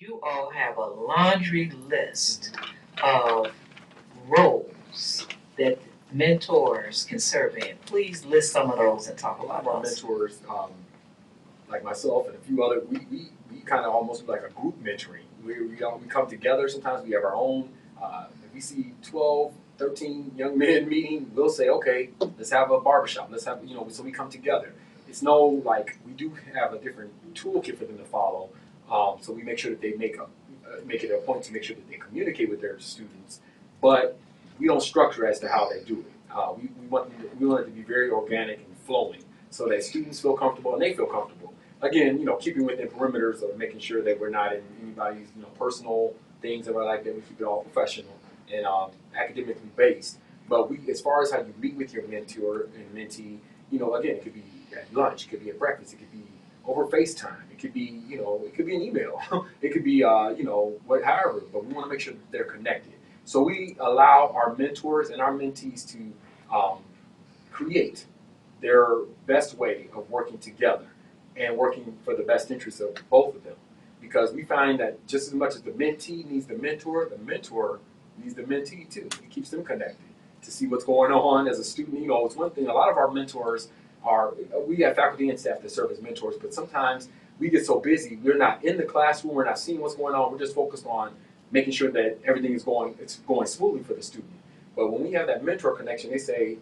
You all have a laundry list of roles that mentors can serve in. Please list some of those and talk about Our those. mentors, like myself and a few other, we kind of almost do like a group mentoring. We come together. Sometimes we have our own. If we see 12, 13 young men meeting, we'll say, okay, let's have a barbershop. Let's have, so we come together. It's no, like, we do have a different toolkit for them to follow. So we make sure that they make it a point to make sure that they communicate with their students, but we don't structure as to how they do it. We want it to be very organic and flowing, so that students feel comfortable and they feel comfortable. Again, keeping within perimeters of making sure that we're not in anybody's personal things and like that. We keep it all professional and academically based. But as far as how you meet with your mentor and mentee, again, it could be at lunch, it could be at breakfast, it could be over FaceTime, it could be it could be an email, it could be however. But we want to make sure that they're connected. So we allow our mentors and our mentees to create their best way of working together and working for the best interests of both of them. Because we find that just as much as the mentee needs the mentor needs the mentee too. It keeps them connected to see what's going on as a student. It's one thing, a lot of our mentors we have faculty and staff that serve as mentors, but sometimes we get so busy, we're not in the classroom, we're not seeing what's going on, we're just focused on making sure that everything is going smoothly for the student. But when we have that mentor connection, they say,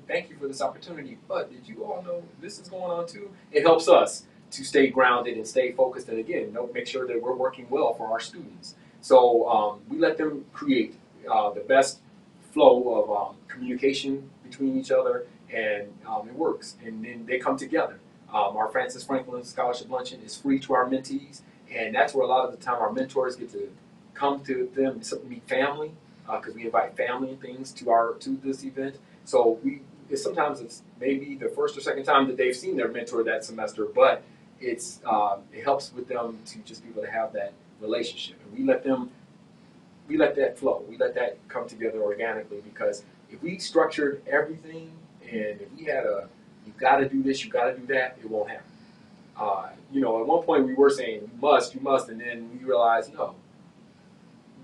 thank you for this opportunity, but did you all know this is going on too? It helps us to stay grounded and stay focused, and again, make sure that we're working well for our students. So we let them create the best flow of communication between each other, and it works. And then they come together. Our Francis Franklin Scholarship Luncheon is free to our mentees, and that's where a lot of the time our mentors get to come to them, meet family, because we invite family and things to this event. So sometimes it's maybe the first or second time that they've seen their mentor that semester, but it helps with them to just be able to have that relationship, and we let that flow. We let that come together organically, because if we structured everything and if we had you got to do this, you got to do that, it won't happen. At one point we were saying you must, and then we realized no,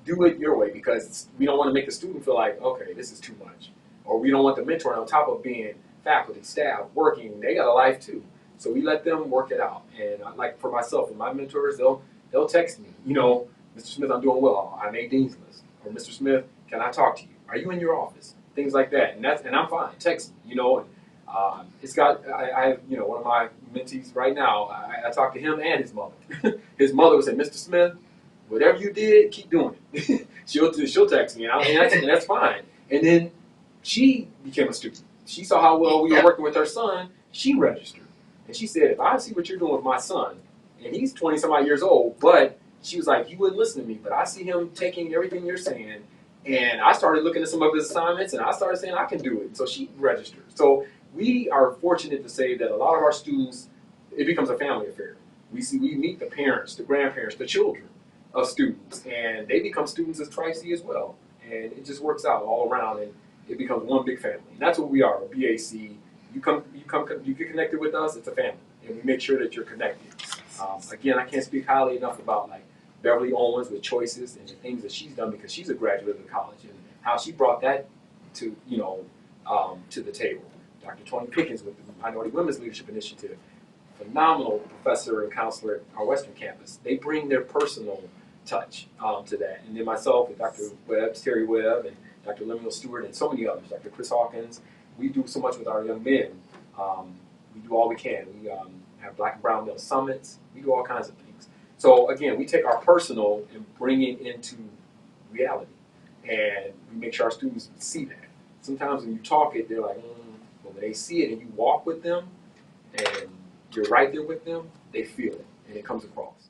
do it your way, because we don't want to make the student feel like, okay, this is too much, or we don't want the mentor on top of being faculty, staff, working, they got a life too. So we let them work it out. And like for myself and my mentors, they'll text me, Mr. Smith, I'm doing well. I made Dean's List. Or Mr. Smith, can I talk to you? Are you in your office? Things like that. And I'm fine. Text me, And I have, one of my mentees right now, I talk to him and his mother. His mother would say, Mr. Smith, whatever you did, keep doing it. she'll text me, and that's fine. And then she became a student. She saw how well we were working with her son. She registered. And she said, if I see what you're doing with my son, and he's 20-some-odd years old, but she was like, he wouldn't listen to me, but I see him taking everything you're saying, and I started looking at some of his assignments, and I started saying I can do it. So she registered. So we are fortunate to say that a lot of our students, it becomes a family affair. We meet the parents, the grandparents, the children of students, and they become students as Tri-C as well. And it just works out all around, and it becomes one big family. And that's what we are, a BAC. You get connected with us, it's a family, and we make sure that you're connected. Again, I can't speak highly enough about like Beverly Owens with Choices and the things that she's done, because she's a graduate of the college, and how she brought that to to the table. Dr. Tony Pickens with the Minority Women's Leadership Initiative, phenomenal professor and counselor at our Western campus. They bring their personal touch to that, and then myself with Dr. Webb, Terry Webb, and Dr. Lemuel Stewart, and so many others, Dr. Chris Hawkins. We do so much with our young men. We do all we can. We have Black and Brown Male Summits. We do all kinds of things. So again, we take our personal and bring it into reality, and we make sure our students see that. Sometimes when you talk it, they're like, but when they see it and you walk with them, and you're right there with them, they feel it, and it comes across.